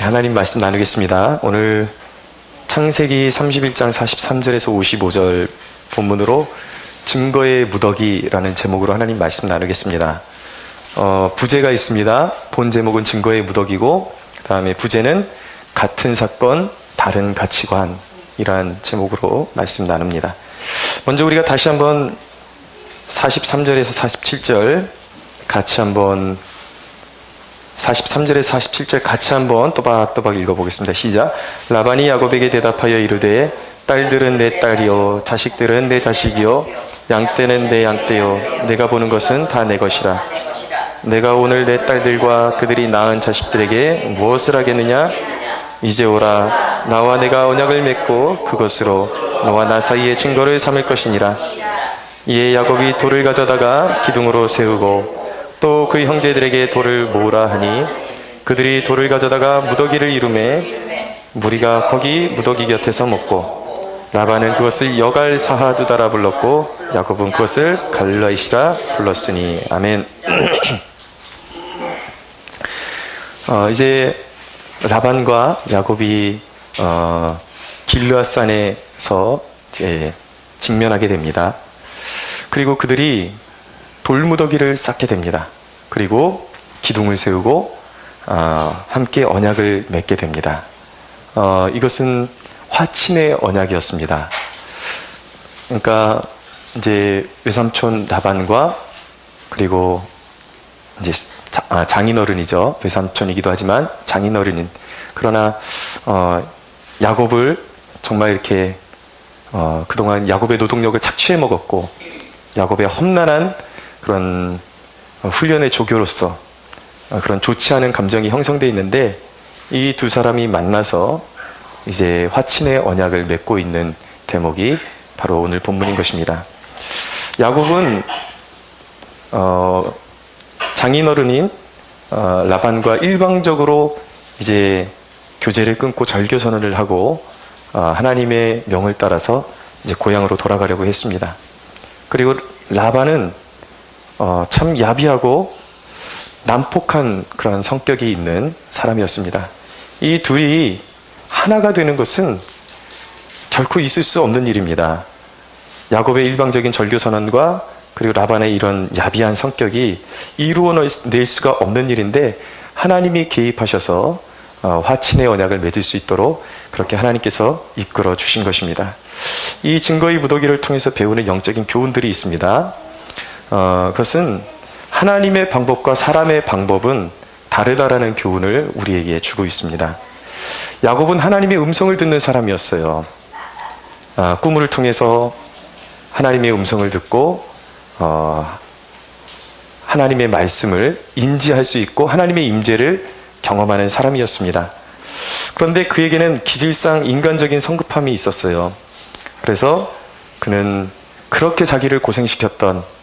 하나님 말씀 나누겠습니다. 오늘 창세기 31장 43절에서 55절 본문으로 증거의 무더기라는 제목으로 하나님 말씀 나누겠습니다. 부제가 있습니다. 본 제목은 증거의 무더기고, 그 다음에 부제는 같은 사건 다른 가치관이란 제목으로 말씀 나눕니다. 먼저 우리가 다시 한번 43절에서 47절 같이 한번 43절에서 47절 같이 한번 또박또박 읽어보겠습니다. 시작. 라반이 야곱에게 대답하여 이르되 딸들은 내 딸이요 자식들은 내 자식이요 양떼는 내 양떼요 내가 보는 것은 다 내 것이라. 내가 오늘 내 딸들과 그들이 낳은 자식들에게 무엇을 하겠느냐? 이제 오라. 나와 내가 언약을 맺고 그것으로 너와 나 사이에 증거를 삼을 것이니라. 이에 야곱이 돌을 가져다가 기둥으로 세우고 또 그 형제들에게 돌을 모으라 하니 그들이 돌을 가져다가 무더기를 이루매 무리가 거기 무더기 곁에서 먹고 라반은 그것을 여갈 사하두다라 불렀고 야곱은 그것을 갈라이시라 불렀으니. 아멘. 이제 라반과 야곱이 길르앗산에서 직면하게 됩니다. 그리고 그들이 돌무더기를 쌓게 됩니다. 그리고 기둥을 세우고 함께 언약을 맺게 됩니다. 이것은 화친의 언약이었습니다. 그러니까 이제 외삼촌 라반과 그리고 이제 장인어른이죠. 외삼촌이기도 하지만 장인어른인, 그러나 야곱을 정말 이렇게 그동안 야곱의 노동력을 착취해 먹었고 야곱의 험난한 그런 훈련의 조교로서 그런 좋지 않은 감정이 형성되어 있는데, 이 두 사람이 만나서 이제 화친의 언약을 맺고 있는 대목이 바로 오늘 본문인 것입니다. 야곱은 장인어른인 라반과 일방적으로 이제 교제를 끊고 절교 선언을 하고 하나님의 명을 따라서 이제 고향으로 돌아가려고 했습니다. 그리고 라반은 참 야비하고 난폭한 그런 성격이 있는 사람이었습니다. 이 둘이 하나가 되는 것은 결코 있을 수 없는 일입니다. 야곱의 일방적인 절교 선언과 그리고 라반의 이런 야비한 성격이 이루어낼 수가 없는 일인데 하나님이 개입하셔서 화친의 언약을 맺을 수 있도록 그렇게 하나님께서 이끌어 주신 것입니다. 이 증거의 무더기를 통해서 배우는 영적인 교훈들이 있습니다. 그것은 하나님의 방법과 사람의 방법은 다르다라는 교훈을 우리에게 주고 있습니다. 야곱은 하나님의 음성을 듣는 사람이었어요. 꿈을 통해서 하나님의 음성을 듣고 하나님의 말씀을 인지할 수 있고 하나님의 임재를 경험하는 사람이었습니다. 그런데 그에게는 기질상 인간적인 성급함이 있었어요. 그래서 그는 그렇게 자기를 고생시켰던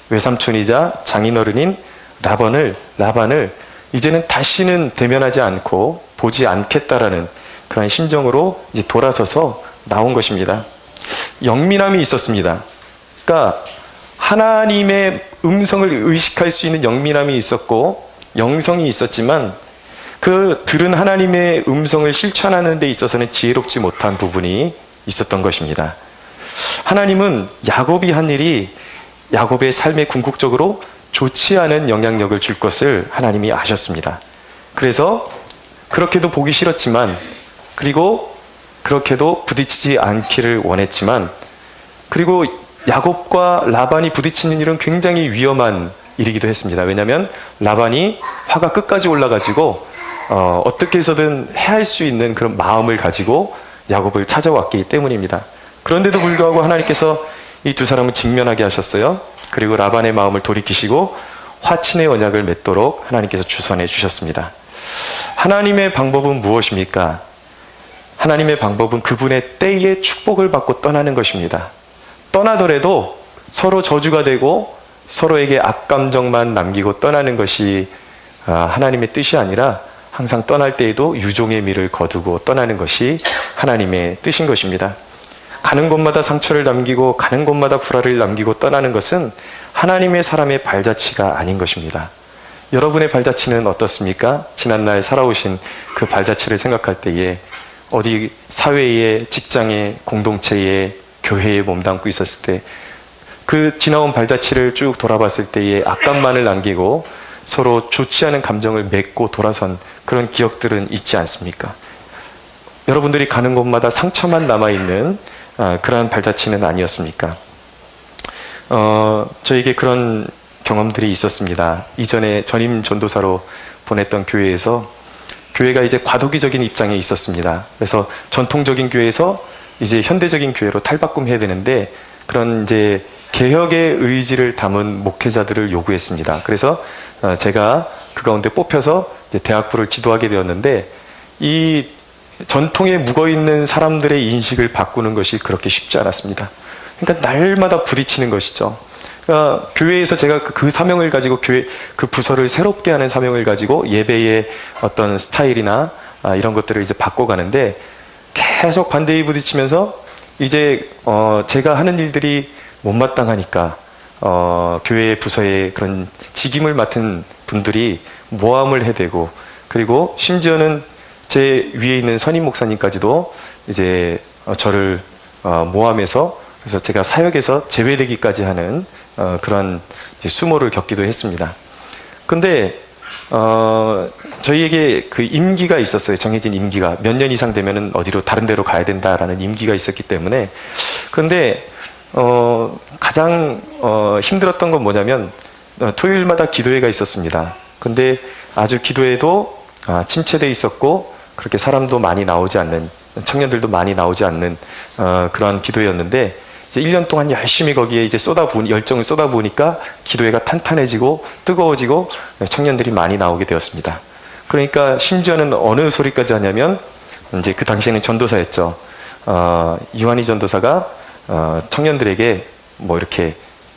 외삼촌이자 장인어른인 라반을 이제는 다시는 대면하지 않고 보지 않겠다라는 그런 심정으로 이제 돌아서서 나온 것입니다. 영민함이 있었습니다. 그러니까 하나님의 음성을 의식할 수 있는 영민함이 있었고 영성이 있었지만 그 들은 하나님의 음성을 실천하는 데 있어서는 지혜롭지 못한 부분이 있었던 것입니다. 하나님은 야곱이 한 일이 야곱의 삶에 궁극적으로 좋지 않은 영향력을 줄 것을 하나님이 아셨습니다. 그래서 그렇게도 보기 싫었지만, 그리고 그렇게도 부딪히지 않기를 원했지만, 그리고 야곱과 라반이 부딪히는 일은 굉장히 위험한 일이기도 했습니다. 왜냐하면 라반이 화가 끝까지 올라가지고 어떻게 해서든 해할 수 있는 그런 마음을 가지고 야곱을 찾아왔기 때문입니다. 그런데도 불구하고 하나님께서 이 두 사람을 직면하게 하셨어요. 그리고 라반의 마음을 돌이키시고 화친의 언약을 맺도록 하나님께서 주선해 주셨습니다. 하나님의 방법은 무엇입니까? 하나님의 방법은 그분의 때에 축복을 받고 떠나는 것입니다. 떠나더라도 서로 저주가 되고 서로에게 악감정만 남기고 떠나는 것이 하나님의 뜻이 아니라 항상 떠날 때에도 유종의 미를 거두고 떠나는 것이 하나님의 뜻인 것입니다. 가는 곳마다 상처를 남기고 가는 곳마다 불화를 남기고 떠나는 것은 하나님의 사람의 발자취가 아닌 것입니다. 여러분의 발자취는 어떻습니까? 지난날 살아오신 그 발자취를 생각할 때에 어디 사회에, 직장에, 공동체에, 교회에 몸담고 있었을 때 그 지나온 발자취를 쭉 돌아봤을 때에 악감만을 남기고 서로 좋지 않은 감정을 맺고 돌아선 그런 기억들은 있지 않습니까? 여러분들이 가는 곳마다 상처만 남아있는 그러한 발자취는 아니었습니까? 저에게 그런 경험들이 있었습니다. 이전에 전임 전도사로 보냈던 교회에서 교회가 이제 과도기적인 입장에 있었습니다. 그래서 전통적인 교회에서 이제 현대적인 교회로 탈바꿈해야 되는데 그런 이제 개혁의 의지를 담은 목회자들을 요구했습니다. 그래서 제가 그 가운데 뽑혀서 이제 대학부를 지도하게 되었는데 이 전통에 묵어있는 사람들의 인식을 바꾸는 것이 그렇게 쉽지 않았습니다. 그러니까 날마다 부딪히는 것이죠. 그러니까 교회에서 제가 그 사명을 가지고 교회 그 부서를 새롭게 하는 사명을 가지고 예배의 어떤 스타일이나 이런 것들을 이제 바꿔가는데 계속 반대에 부딪히면서 이제 제가 하는 일들이 못마땅하니까 교회 부서의 그런 직임을 맡은 분들이 모함을 해대고 그리고 심지어는 제 위에 있는 선임 목사님까지도 이제 저를 모함해서 그래서 제가 사역에서 제외되기까지 하는 그런 수모를 겪기도 했습니다. 근데 저희에게 그 임기가 있었어요. 정해진 임기가 몇 년 이상 되면은 어디로 다른 데로 가야 된다라는 임기가 있었기 때문에 근데 가장 힘들었던 건 뭐냐면 토요일마다 기도회가 있었습니다. 근데 아주 기도회도 침체돼 있었고 그렇게 사람도 많이 나오지 않는 청년들도 많이 나오지 않는 그러한 기도회였는데 이제 1년 동안 열심히 거기에 이제 열정을 쏟아부으니까 기도회가 탄탄해지고 뜨거워지고 청년들이 많이 나오게 되었습니다. 그러니까 심지어는 어느 소리까지 하냐면 이제 그 당시에는 전도사였죠. 이완희 전도사가 청년들에게 뭐 이렇게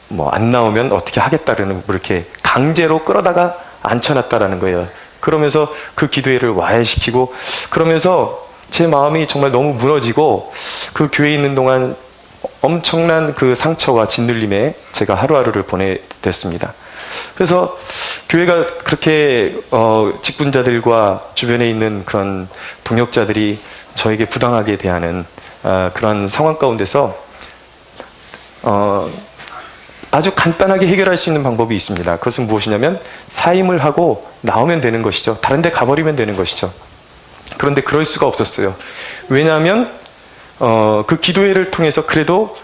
뭐 안 나오면 어떻게 하겠다라는 뭐 이렇게 강제로 끌어다가 앉혀놨다라는 거예요. 그러면서 그 기도회를 와해시키고 그러면서 제 마음이 정말 너무 무너지고 그 교회에 있는 동안 엄청난 그 상처와 짓눌림에 제가 하루하루를 보내댔습니다. 그래서 교회가 그렇게 직분자들과 주변에 있는 그런 동역자들이 저에게 부당하게 대하는 그런 상황 가운데서 아주 간단하게 해결할 수 있는 방법이 있습니다. 그것은 무엇이냐면 사임을 하고 나오면 되는 것이죠. 다른 데 가버리면 되는 것이죠. 그런데 그럴 수가 없었어요. 왜냐하면 그 기도회를 통해서 그래도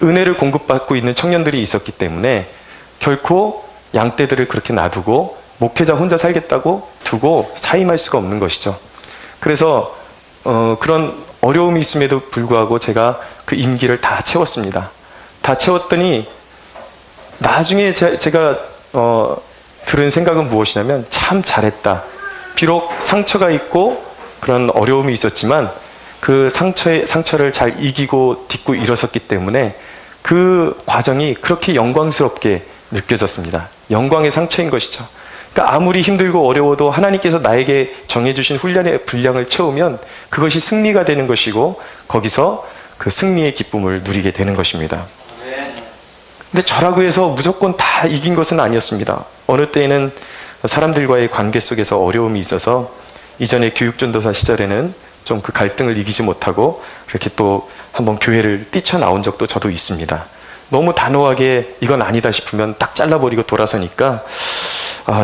은혜를 공급받고 있는 청년들이 있었기 때문에 결코 양떼들을 그렇게 놔두고 목회자 혼자 살겠다고 두고 사임할 수가 없는 것이죠. 그래서 그런 어려움이 있음에도 불구하고 제가 그 임기를 다 채웠습니다. 다 채웠더니 나중에 제가 들은 생각은 무엇이냐면 참 잘했다. 비록 상처가 있고 그런 어려움이 있었지만 그 상처를 잘 이기고 딛고 일어섰기 때문에 그 과정이 그렇게 영광스럽게 느껴졌습니다. 영광의 상처인 것이죠. 그러니까 아무리 힘들고 어려워도 하나님께서 나에게 정해주신 훈련의 분량을 채우면 그것이 승리가 되는 것이고 거기서 그 승리의 기쁨을 누리게 되는 것입니다. 근데 저라고 해서 무조건 다 이긴 것은 아니었습니다. 어느 때에는 사람들과의 관계 속에서 어려움이 있어서 이전에 교육전도사 시절에는 좀 그 갈등을 이기지 못하고 그렇게 또 한번 교회를 뛰쳐나온 적도 저도 있습니다. 너무 단호하게 이건 아니다 싶으면 딱 잘라버리고 돌아서니까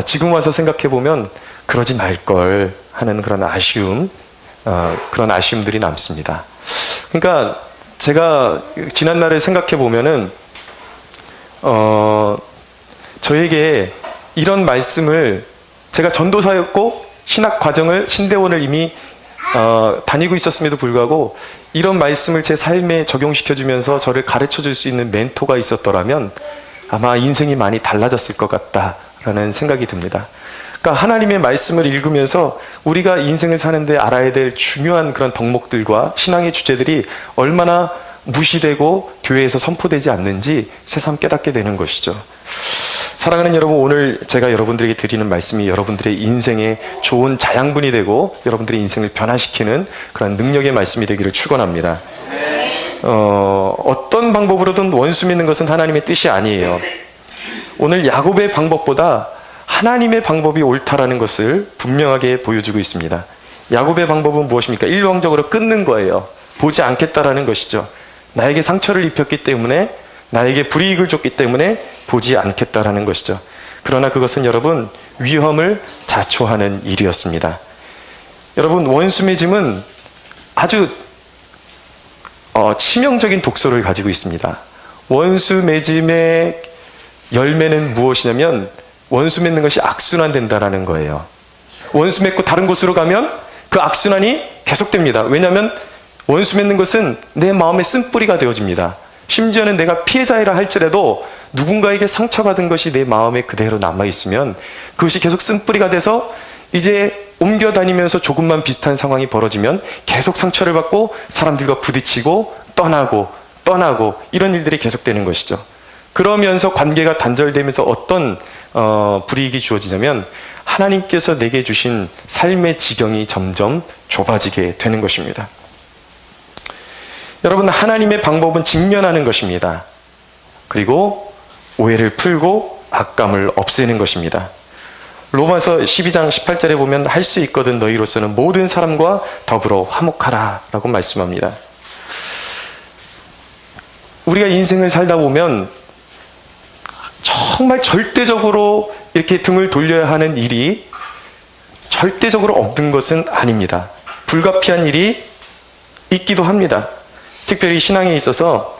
지금 와서 생각해보면 그러지 말걸 하는 그런 아쉬움, 그런 아쉬움들이 남습니다. 그러니까 제가 지난날을 생각해보면은 저에게 이런 말씀을 제가 전도사였고 신학 과정을 신대원을 이미 다니고 있었음에도 불구하고 이런 말씀을 제 삶에 적용시켜주면서 저를 가르쳐줄 수 있는 멘토가 있었더라면 아마 인생이 많이 달라졌을 것 같다라는 생각이 듭니다. 그러니까 하나님의 말씀을 읽으면서 우리가 인생을 사는데 알아야 될 중요한 그런 덕목들과 신앙의 주제들이 얼마나 무시되고 교회에서 선포되지 않는지 새삼 깨닫게 되는 것이죠. 사랑하는 여러분, 오늘 제가 여러분들에게 드리는 말씀이 여러분들의 인생에 좋은 자양분이 되고 여러분들의 인생을 변화시키는 그런 능력의 말씀이 되기를 축원합니다. 어떤 방법으로든 원수 맺는 것은 하나님의 뜻이 아니에요. 오늘 야곱의 방법보다 하나님의 방법이 옳다라는 것을 분명하게 보여주고 있습니다. 야곱의 방법은 무엇입니까? 일방적으로 끊는 거예요. 보지 않겠다라는 것이죠. 나에게 상처를 입혔기 때문에, 나에게 불이익을 줬기 때문에 보지 않겠다라는 것이죠. 그러나 그것은 여러분, 위험을 자초하는 일이었습니다. 여러분, 원수 맺음은 아주 치명적인 독소를 가지고 있습니다. 원수 맺음의 열매는 무엇이냐면, 원수 맺는 것이 악순환된다라는 거예요. 원수 맺고 다른 곳으로 가면 그 악순환이 계속됩니다. 왜냐하면 원수 맺는 것은 내 마음의 쓴뿌리가 되어집니다. 심지어는 내가 피해자이라 할지라도 누군가에게 상처받은 것이 내 마음에 그대로 남아있으면 그것이 계속 쓴뿌리가 돼서 이제 옮겨 다니면서 조금만 비슷한 상황이 벌어지면 계속 상처를 받고 사람들과 부딪히고 떠나고 이런 일들이 계속되는 것이죠. 그러면서 관계가 단절되면서 어떤 불이익이 주어지냐면 하나님께서 내게 주신 삶의 지경이 점점 좁아지게 되는 것입니다. 여러분, 하나님의 방법은 직면하는 것입니다. 그리고 오해를 풀고 악감을 없애는 것입니다. 로마서 12장 18절에 보면 할 수 있거든 너희로서는 모든 사람과 더불어 화목하라 라고 말씀합니다. 우리가 인생을 살다 보면 정말 절대적으로 이렇게 등을 돌려야 하는 일이 절대적으로 없는 것은 아닙니다. 불가피한 일이 있기도 합니다. 특별히 신앙에 있어서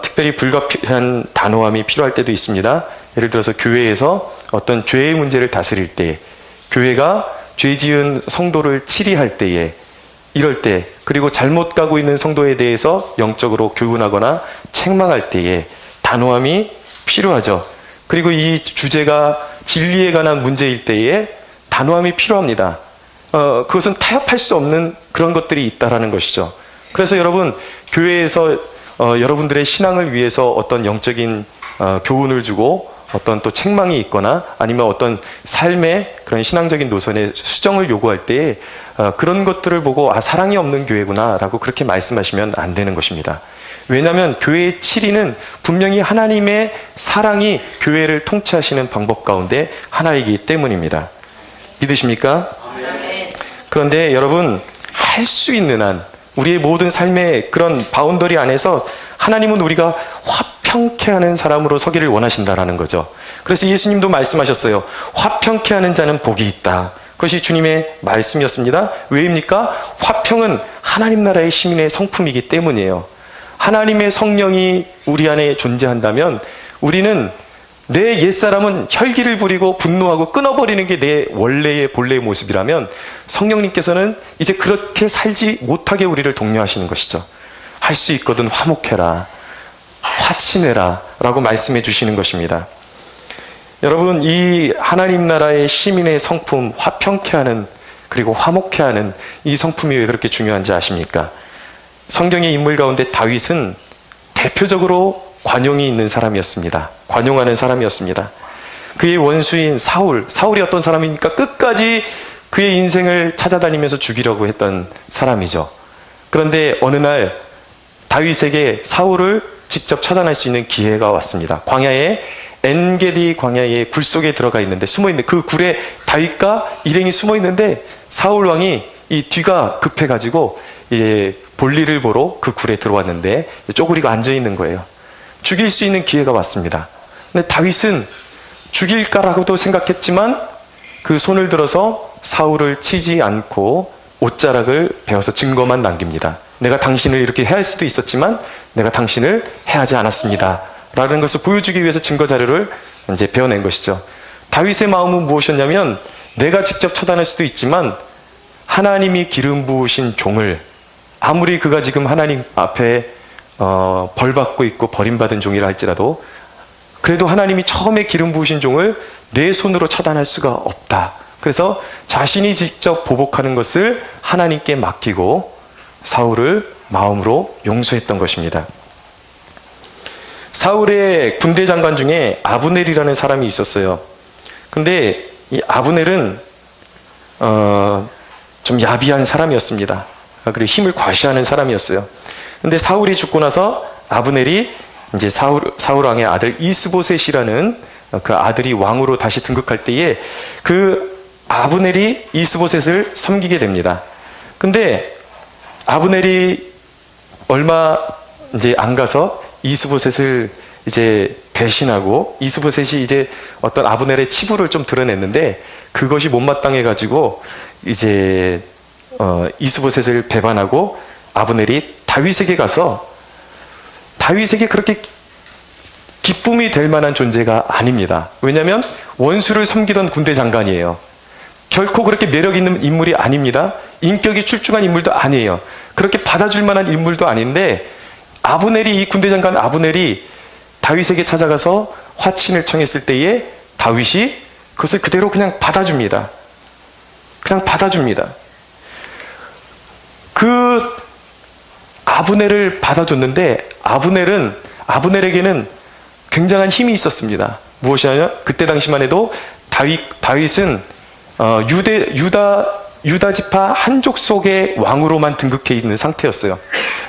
특별히 불가피한 단호함이 필요할 때도 있습니다. 예를 들어서 교회에서 어떤 죄의 문제를 다스릴 때, 교회가 죄 지은 성도를 치리할 때에, 이럴 때, 그리고 잘못 가고 있는 성도에 대해서 영적으로 교훈하거나 책망할 때에 단호함이 필요하죠. 그리고 이 주제가 진리에 관한 문제일 때에 단호함이 필요합니다. 그것은 타협할 수 없는 그런 것들이 있다라는 것이죠. 그래서 여러분, 교회에서 여러분들의 신앙을 위해서 어떤 영적인 교훈을 주고 어떤 또 책망이 있거나 아니면 어떤 삶의 그런 신앙적인 노선의 수정을 요구할 때 그런 것들을 보고 사랑이 없는 교회구나 라고 그렇게 말씀하시면 안 되는 것입니다. 왜냐하면 교회의 치리는 분명히 하나님의 사랑이 교회를 통치하시는 방법 가운데 하나이기 때문입니다. 믿으십니까? 그런데 여러분, 할 수 있는 한 우리의 모든 삶의 그런 바운더리 안에서 하나님은 우리가 화평케 하는 사람으로 서기를 원하신다라는 거죠. 그래서 예수님도 말씀하셨어요. 화평케 하는 자는 복이 있다. 그것이 주님의 말씀이었습니다. 왜입니까? 화평은 하나님 나라의 시민의 성품이기 때문이에요. 하나님의 성령이 우리 안에 존재한다면 우리는 내 옛사람은 혈기를 부리고 분노하고 끊어버리는 게 내 원래의 본래의 모습이라면 성령님께서는 이제 그렇게 살지 못하게 우리를 독려하시는 것이죠. 할 수 있거든 화목해라, 화친해라 라고 말씀해 주시는 것입니다. 여러분, 이 하나님 나라의 시민의 성품, 화평케 하는, 그리고 화목케 하는 이 성품이 왜 그렇게 중요한지 아십니까? 성경의 인물 가운데 다윗은 대표적으로 관용이 있는 사람이었습니다. 관용하는 사람이었습니다. 그의 원수인 사울이 어떤 사람입니까? 끝까지 그의 인생을 찾아다니면서 죽이려고 했던 사람이죠. 그런데 어느 날 다윗에게 사울을 직접 처단할 수 있는 기회가 왔습니다. 광야에 엔게디 광야의 굴 속에 들어가 있는데, 숨어있는 그 굴에 다윗과 일행이 숨어있는데 사울 왕이 이 뒤가 급해가지고 볼일을 보러 그 굴에 들어왔는데 쪼그리고 앉아있는 거예요. 죽일 수 있는 기회가 왔습니다. 근데 다윗은 죽일까라고도 생각했지만 그 손을 들어서 사울을 치지 않고 옷자락을 베어서 증거만 남깁니다. 내가 당신을 이렇게 해할 수도 있었지만 내가 당신을 해하지 않았습니다 라는 것을 보여주기 위해서 증거 자료를 이제 베어낸 것이죠. 다윗의 마음은 무엇이었냐면, 내가 직접 처단할 수도 있지만 하나님이 기름 부으신 종을, 아무리 그가 지금 하나님 앞에 벌받고 있고 버림받은 종이라 할지라도 그래도 하나님이 처음에 기름 부으신 종을 내 손으로 처단할 수가 없다. 그래서 자신이 직접 보복하는 것을 하나님께 맡기고 사울을 마음으로 용서했던 것입니다. 사울의 군대 장관 중에 아브넬이라는 사람이 있었어요. 근데 이 아브넬은 좀 야비한 사람이었습니다. 그리고 힘을 과시하는 사람이었어요. 근데 사울이 죽고 나서 아브넬이 이제 사울 왕의 아들 이스보셋이라는 그 아들이 왕으로 다시 등극할 때에 그 아브넬이 이스보셋을 섬기게 됩니다. 근데 아브넬이 얼마 이제 안 가서 이스보셋을 이제 배신하고 이스보셋이 이제 어떤 아브넬의 치부를 좀 드러냈는데 그것이 못마땅해 가지고 이제 이스보셋을 배반하고 아브넬이 다윗에게 가서 다윗에게 그렇게 기쁨이 될 만한 존재가 아닙니다. 왜냐하면 원수를 섬기던 군대 장관이에요. 결코 그렇게 매력 있는 인물이 아닙니다. 인격이 출중한 인물도 아니에요. 그렇게 받아줄 만한 인물도 아닌데 아브넬이 이 군대 장관 아브넬이 다윗에게 찾아가서 화친을 청했을 때에 다윗이 그것을 그대로 그냥 받아줍니다. 그냥 받아줍니다. 그 아브넬을 받아줬는데 아브넬에게는 굉장한 힘이 있었습니다. 무엇이냐면 그때 당시만 해도 다윗은 유다 지파 한족 속의 왕으로만 등극해 있는 상태였어요.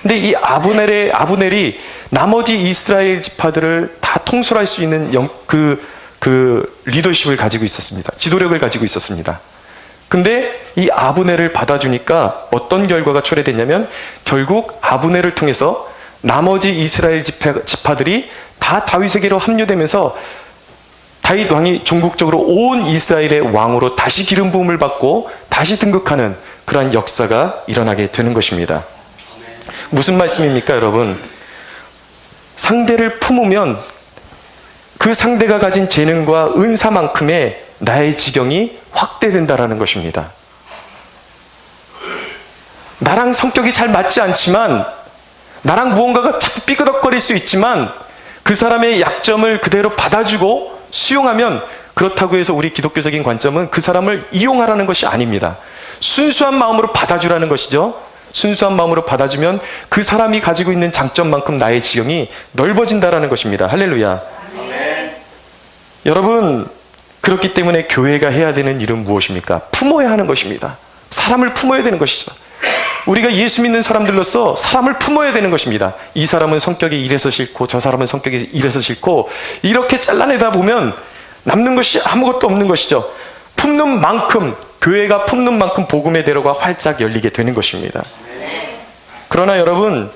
근데 이 아브넬이 나머지 이스라엘 지파들을 다 통솔할 수 있는 그 리더십을 가지고 있었습니다. 지도력을 가지고 있었습니다. 근데 이 아브넬을 받아주니까 어떤 결과가 초래됐냐면 결국 아브넬을 통해서 나머지 이스라엘 지파들이 다 다윗에게로 합류되면서 다윗 왕이 종국적으로 온 이스라엘의 왕으로 다시 기름 부음을 받고 다시 등극하는 그러한 역사가 일어나게 되는 것입니다. 무슨 말씀입니까, 여러분? 상대를 품으면 그 상대가 가진 재능과 은사만큼의 나의 지경이 확대된다라는 것입니다. 나랑 성격이 잘 맞지 않지만 나랑 무언가가 자꾸 삐그덕거릴 수 있지만 그 사람의 약점을 그대로 받아주고 수용하면 그렇다고 해서 우리 기독교적인 관점은 그 사람을 이용하라는 것이 아닙니다. 순수한 마음으로 받아주라는 것이죠. 순수한 마음으로 받아주면 그 사람이 가지고 있는 장점만큼 나의 지경이 넓어진다라는 것입니다. 할렐루야. 아멘. 여러분, 그렇기 때문에 교회가 해야 되는 일은 무엇입니까? 품어야 하는 것입니다. 사람을 품어야 되는 것이죠. 우리가 예수 믿는 사람들로서 사람을 품어야 되는 것입니다. 이 사람은 성격이 이래서 싫고 저 사람은 성격이 이래서 싫고 이렇게 잘라내다 보면 남는 것이 아무것도 없는 것이죠. 품는 만큼, 교회가 품는 만큼 복음의 대로가 활짝 열리게 되는 것입니다. 그러나 여러분,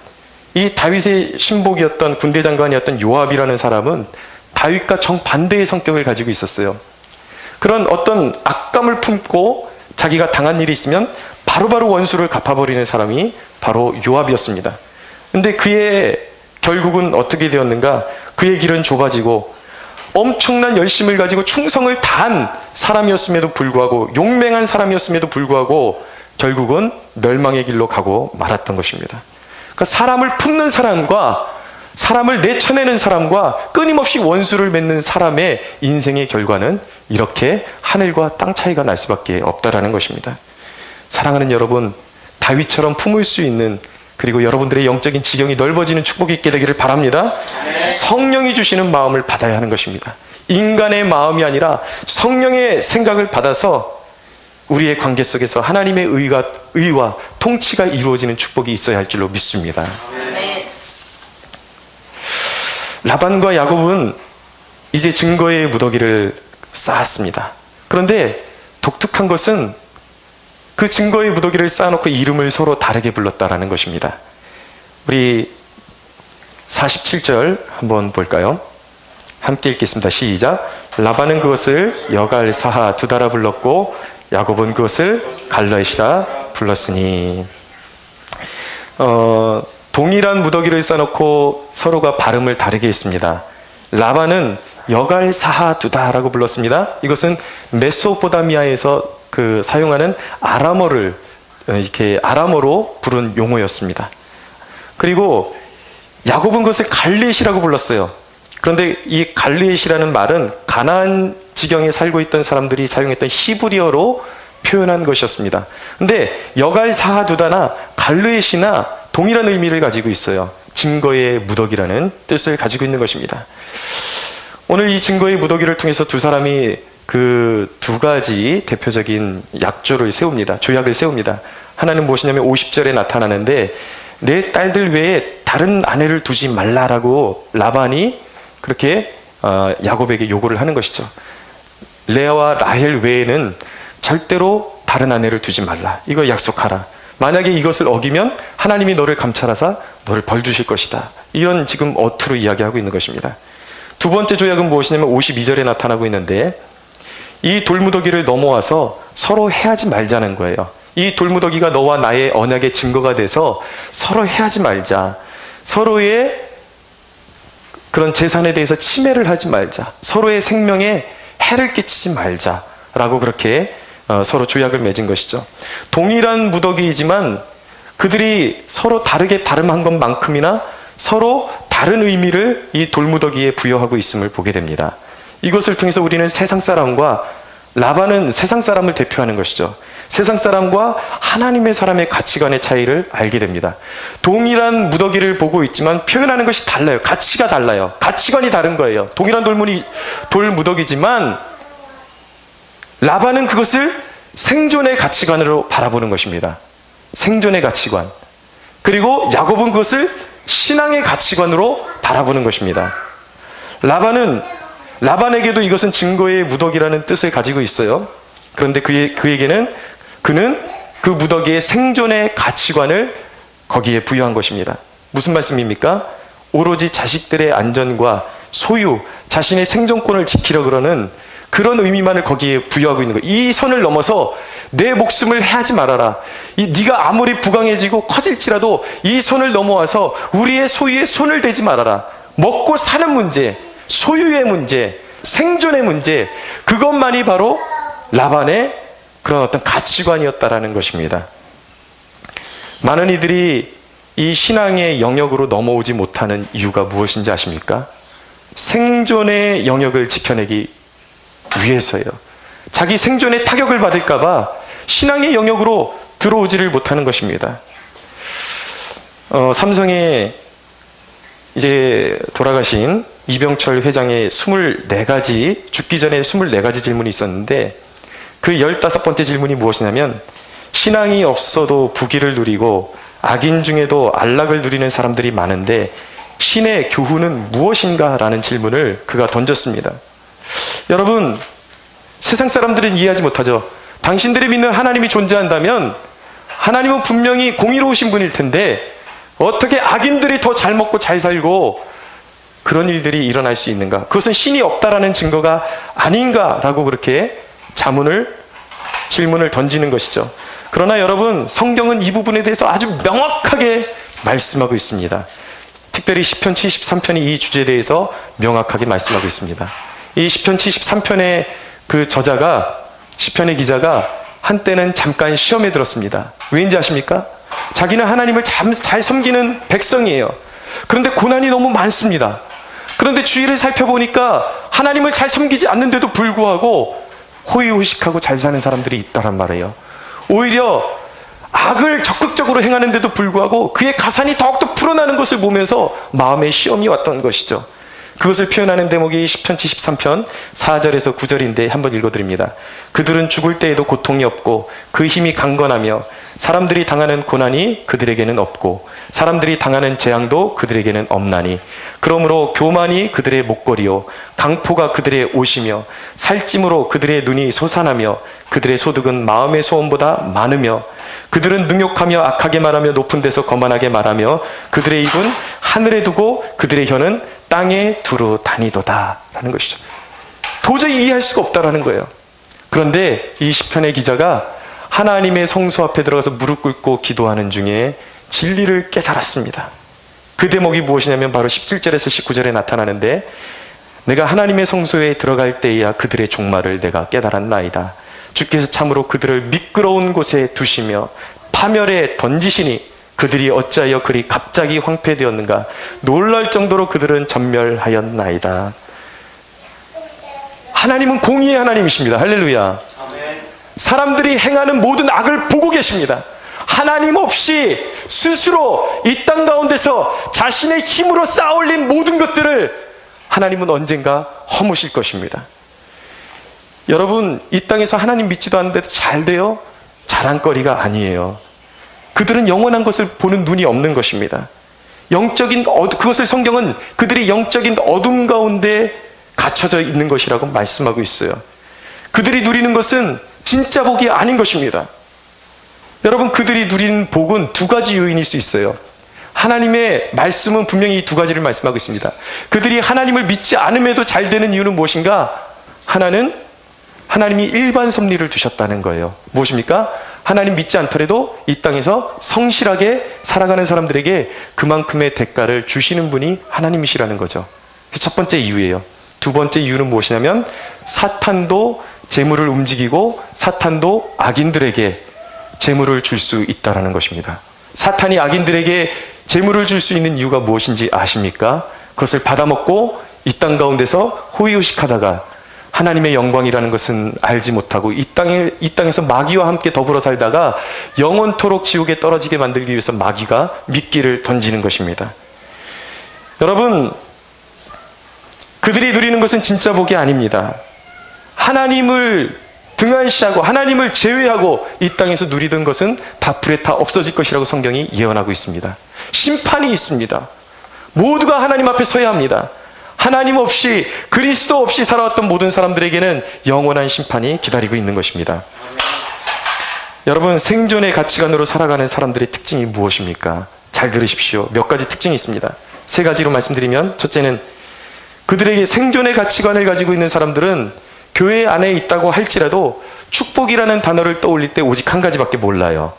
이 다윗의 신복이었던 군대 장관이었던 요압이라는 사람은 다윗과 정반대의 성격을 가지고 있었어요. 그런 어떤 악감을 품고 자기가 당한 일이 있으면 바로바로 원수를 갚아버리는 사람이 바로 요압이었습니다. 근데 그의 결국은 어떻게 되었는가? 그의 길은 좁아지고 엄청난 열심을 가지고 충성을 다한 사람이었음에도 불구하고 용맹한 사람이었음에도 불구하고 결국은 멸망의 길로 가고 말았던 것입니다. 그러니까 사람을 품는 사람과 사람을 내쳐내는 사람과 끊임없이 원수를 맺는 사람의 인생의 결과는 이렇게 하늘과 땅 차이가 날 수밖에 없다라는 것입니다. 사랑하는 여러분, 다윗처럼 품을 수 있는, 그리고 여러분들의 영적인 지경이 넓어지는 축복이 있게 되기를 바랍니다. 성령이 주시는 마음을 받아야 하는 것입니다. 인간의 마음이 아니라 성령의 생각을 받아서 우리의 관계 속에서 하나님의 의와 통치가 이루어지는 축복이 있어야 할 줄로 믿습니다. 라반과 야곱은 이제 증거의 무더기를 쌓았습니다. 그런데 독특한 것은 그 증거의 무더기를 쌓아놓고 이름을 서로 다르게 불렀다라는 것입니다. 우리 47절 한번 볼까요? 함께 읽겠습니다. 시작. 라반은 그것을 여갈 사하 두다라 불렀고 야곱은 그것을 갈렛이라 불렀으니. 동일한 무더기를 쌓아놓고 서로가 발음을 다르게 했습니다. 라반은 여갈 사하 두다라고 불렀습니다. 이것은 메소포타미아에서 사용하는 아람어를 이렇게 아람어로 부른 용어였습니다. 그리고 야곱은 그것을 갈렛이라고 불렀어요. 그런데 이 갈렛이라는 말은 가나안 지경에 살고 있던 사람들이 사용했던 히브리어로 표현한 것이었습니다. 근데 여갈 사하 두다나 갈렛이나 동일한 의미를 가지고 있어요. 증거의 무더기라는 뜻을 가지고 있는 것입니다. 오늘 이 증거의 무더기를 통해서 두 사람이 그 두 가지 대표적인 약조를 세웁니다. 조약을 세웁니다. 하나는 무엇이냐면 50절에 나타나는데 내 딸들 외에 다른 아내를 두지 말라라고 라반이 그렇게 야곱에게 요구를 하는 것이죠. 레아와 라헬 외에는 절대로 다른 아내를 두지 말라. 이거 약속하라. 만약에 이것을 어기면 하나님이 너를 감찰하사 너를 벌 주실 것이다. 이런 지금 어투로 이야기하고 있는 것입니다. 두 번째 조약은 무엇이냐면 52절에 나타나고 있는데, 이 돌무더기를 넘어와서 서로 해하지 말자는 거예요. 이 돌무더기가 너와 나의 언약의 증거가 돼서 서로 해하지 말자. 서로의 그런 재산에 대해서 침해를 하지 말자. 서로의 생명에 해를 끼치지 말자. 라고 그렇게 서로 조약을 맺은 것이죠. 동일한 무더기이지만 그들이 서로 다르게 발음한 것만큼이나 서로 다른 의미를 이 돌무더기에 부여하고 있음을 보게 됩니다. 이것을 통해서 우리는 세상 사람과, 라반은 세상 사람을 대표하는 것이죠. 세상 사람과 하나님의 사람의 가치관의 차이를 알게 됩니다. 동일한 무더기를 보고 있지만 표현하는 것이 달라요. 가치가 달라요. 가치관이 다른 거예요. 동일한 돌무더기지만 라반은 그것을 생존의 가치관으로 바라보는 것입니다. 생존의 가치관. 그리고 야곱은 그것을 신앙의 가치관으로 바라보는 것입니다. 라반에게도 이것은 증거의 무더기라는 뜻을 가지고 있어요. 그런데 그는 그 무더기의 생존의 가치관을 거기에 부여한 것입니다. 무슨 말씀입니까? 오로지 자식들의 안전과 소유, 자신의 생존권을 지키려 그러는 그런 의미만을 거기에 부여하고 있는 거예요. 이 선을 넘어서 내 목숨을 해하지 말아라. 네가 아무리 부강해지고 커질지라도 이 선을 넘어와서 우리의 소유에 손을 대지 말아라. 먹고 사는 문제, 소유의 문제, 생존의 문제, 그것만이 바로 라반의 그런 어떤 가치관이었다라는 것입니다. 많은 이들이 이 신앙의 영역으로 넘어오지 못하는 이유가 무엇인지 아십니까? 생존의 영역을 지켜내기 위해서예요. 자기 생존에 타격을 받을까봐 신앙의 영역으로 들어오지를 못하는 것입니다. 삼성에 이제 돌아가신 이병철 회장의 24가지, 죽기 전에 24가지 질문이 있었는데, 그 15번째 질문이 무엇이냐면, 신앙이 없어도 부귀를 누리고 악인 중에도 안락을 누리는 사람들이 많은데 신의 교훈은 무엇인가? 라는 질문을 그가 던졌습니다. 여러분, 세상 사람들은 이해하지 못하죠. 당신들이 믿는 하나님이 존재한다면 하나님은 분명히 공의로우신 분일 텐데 어떻게 악인들이 더 잘 먹고 잘 살고 그런 일들이 일어날 수 있는가? 그것은 신이 없다라는 증거가 아닌가라고 그렇게 질문을 던지는 것이죠. 그러나 여러분, 성경은 이 부분에 대해서 아주 명확하게 말씀하고 있습니다. 특별히 시편 73편이 이 주제에 대해서 명확하게 말씀하고 있습니다. 이 시편 73편의 그 저자가, 시편의 기자가 한때는 잠깐 시험에 들었습니다. 왜인지 아십니까? 자기는 하나님을 잘 섬기는 백성이에요. 그런데 고난이 너무 많습니다. 그런데 주위를 살펴보니까 하나님을 잘 섬기지 않는데도 불구하고 호의호식하고 잘 사는 사람들이 있다란 말이에요. 오히려 악을 적극적으로 행하는데도 불구하고 그의 가산이 더욱더 풀어나는 것을 보면서 마음에 시험이 왔던 것이죠. 그것을 표현하는 대목이 시편 73편 4절에서 9절인데 한번 읽어드립니다. 그들은 죽을 때에도 고통이 없고 그 힘이 강건하며 사람들이 당하는 고난이 그들에게는 없고 사람들이 당하는 재앙도 그들에게는 없나니 그러므로 교만이 그들의 목걸이요 강포가 그들의 옷이며 살찜으로 그들의 눈이 솟아나며 그들의 소득은 마음의 소원보다 많으며 그들은 능욕하며 악하게 말하며 높은 데서 거만하게 말하며 그들의 입은 하늘에 두고 그들의 혀는 땅에 두루 다니도다 라는 것이죠. 도저히 이해할 수가 없다라는 거예요. 그런데 이 시편의 기자가 하나님의 성소 앞에 들어가서 무릎 꿇고 기도하는 중에 진리를 깨달았습니다. 그 대목이 무엇이냐면 바로 17절에서 19절에 나타나는데 내가 하나님의 성소에 들어갈 때에야 그들의 종말을 내가 깨달았나이다. 주께서 참으로 그들을 미끄러운 곳에 두시며 파멸에 던지시니 그들이 어찌하여 그리 갑자기 황폐되었는가. 놀랄 정도로 그들은 전멸하였나이다. 하나님은 공의의 하나님이십니다. 할렐루야. 사람들이 행하는 모든 악을 보고 계십니다. 하나님 없이 스스로 이 땅 가운데서 자신의 힘으로 쌓아올린 모든 것들을 하나님은 언젠가 허무실 것입니다. 여러분, 이 땅에서 하나님 믿지도 않는데도 잘 돼요? 자랑거리가 아니에요. 그들은 영원한 것을 보는 눈이 없는 것입니다. 그것을 성경은 그들이 영적인 어둠 가운데 갇혀져 있는 것이라고 말씀하고 있어요. 그들이 누리는 것은 진짜 복이 아닌 것입니다. 여러분, 그들이 누리는 복은 두 가지 요인일 수 있어요. 하나님의 말씀은 분명히 이 두 가지를 말씀하고 있습니다. 그들이 하나님을 믿지 않음에도 잘 되는 이유는 무엇인가? 하나는 하나님이 일반 섭리를 두셨다는 거예요. 무엇입니까? 하나님 믿지 않더라도 이 땅에서 성실하게 살아가는 사람들에게 그만큼의 대가를 주시는 분이 하나님이시라는 거죠. 첫 번째 이유예요. 두 번째 이유는 무엇이냐면 사탄도 재물을 움직이고 사탄도 악인들에게 재물을 줄 수 있다는 것입니다. 사탄이 악인들에게 재물을 줄 수 있는 이유가 무엇인지 아십니까? 그것을 받아먹고 이 땅 가운데서 호의호식하다가 하나님의 영광이라는 것은 알지 못하고 이 땅에서 마귀와 함께 더불어 살다가 영원토록 지옥에 떨어지게 만들기 위해서 마귀가 미끼를 던지는 것입니다. 여러분, 그들이 누리는 것은 진짜 복이 아닙니다. 하나님을 등한시하고 하나님을 제외하고 이 땅에서 누리던 것은 다 불에 타 없어질 것이라고 성경이 예언하고 있습니다. 심판이 있습니다. 모두가 하나님 앞에 서야 합니다. 하나님 없이, 그리스도 없이 살아왔던 모든 사람들에게는 영원한 심판이 기다리고 있는 것입니다. 여러분, 생존의 가치관으로 살아가는 사람들의 특징이 무엇입니까? 잘 들으십시오. 몇 가지 특징이 있습니다. 세 가지로 말씀드리면, 첫째는 그들에게 생존의 가치관을 가지고 있는 사람들은 교회 안에 있다고 할지라도 축복이라는 단어를 떠올릴 때 오직 한 가지밖에 몰라요.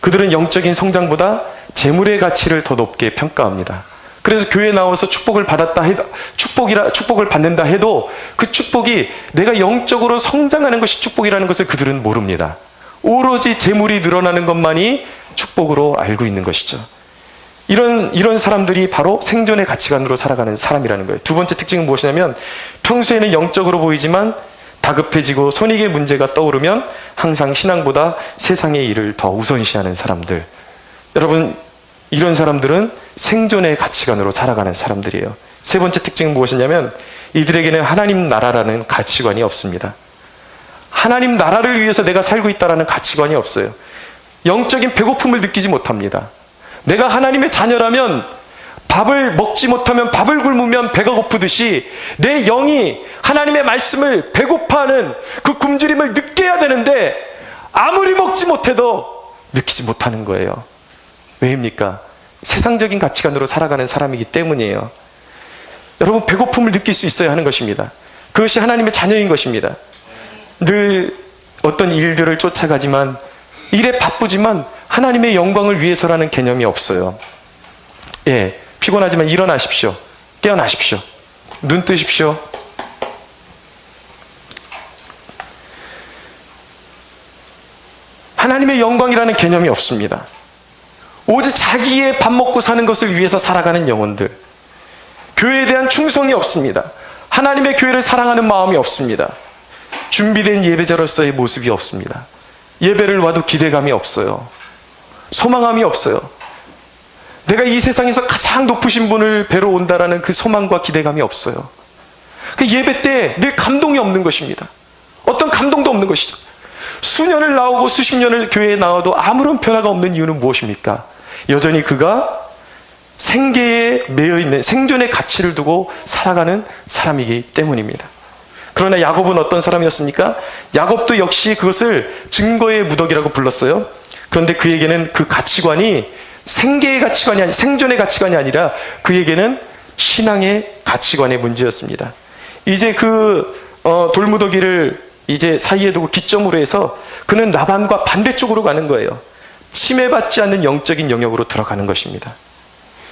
그들은 영적인 성장보다 재물의 가치를 더 높게 평가합니다. 그래서 교회에 나와서 축복을 받았다 해도, 축복을 받는다 해도 그 축복이 내가 영적으로 성장하는 것이 축복이라는 것을 그들은 모릅니다. 오로지 재물이 늘어나는 것만이 축복으로 알고 있는 것이죠. 이런 사람들이 바로 생존의 가치관으로 살아가는 사람이라는 거예요. 두 번째 특징은 무엇이냐면 평소에는 영적으로 보이지만 다급해지고 손익의 문제가 떠오르면 항상 신앙보다 세상의 일을 더 우선시하는 사람들. 여러분, 이런 사람들은 생존의 가치관으로 살아가는 사람들이에요. 세 번째 특징은 무엇이냐면 이들에게는 하나님 나라라는 가치관이 없습니다. 하나님 나라를 위해서 내가 살고 있다는 가치관이 없어요. 영적인 배고픔을 느끼지 못합니다. 내가 하나님의 자녀라면 밥을 먹지 못하면, 밥을 굶으면 배가 고프듯이 내 영이 하나님의 말씀을 배고파하는 그 굶주림을 느껴야 되는데 아무리 먹지 못해도 느끼지 못하는 거예요. 왜입니까? 세상적인 가치관으로 살아가는 사람이기 때문이에요. 여러분, 배고픔을 느낄 수 있어야 하는 것입니다. 그것이 하나님의 자녀인 것입니다. 늘 어떤 일들을 쫓아가지만, 일에 바쁘지만 하나님의 영광을 위해서라는 개념이 없어요. 예, 피곤하지만 일어나십시오. 깨어나십시오. 눈 뜨십시오. 하나님의 영광이라는 개념이 없습니다. 오직 자기의 밥 먹고 사는 것을 위해서 살아가는 영혼들. 교회에 대한 충성이 없습니다. 하나님의 교회를 사랑하는 마음이 없습니다. 준비된 예배자로서의 모습이 없습니다. 예배를 와도 기대감이 없어요. 소망함이 없어요. 내가 이 세상에서 가장 높으신 분을 뵈러 온다라는 그 소망과 기대감이 없어요. 그 예배 때 늘 감동이 없는 것입니다. 어떤 감동도 없는 것이죠. 수년을 나오고 수십 년을 교회에 나와도 아무런 변화가 없는 이유는 무엇입니까? 여전히 그가 생계에 매여있는 생존의 가치를 두고 살아가는 사람이기 때문입니다. 그러나 야곱은 어떤 사람이었습니까? 야곱도 역시 그것을 증거의 무더기라고 불렀어요. 그런데 그에게는 그 가치관이 생계의 가치관이 아니, 생존의 가치관이 아니라 그에게는 신앙의 가치관의 문제였습니다. 이제 그 돌무더기를 이제 사이에 두고 기점으로 해서 그는 라반과 반대쪽으로 가는 거예요. 침해받지 않는 영적인 영역으로 들어가는 것입니다.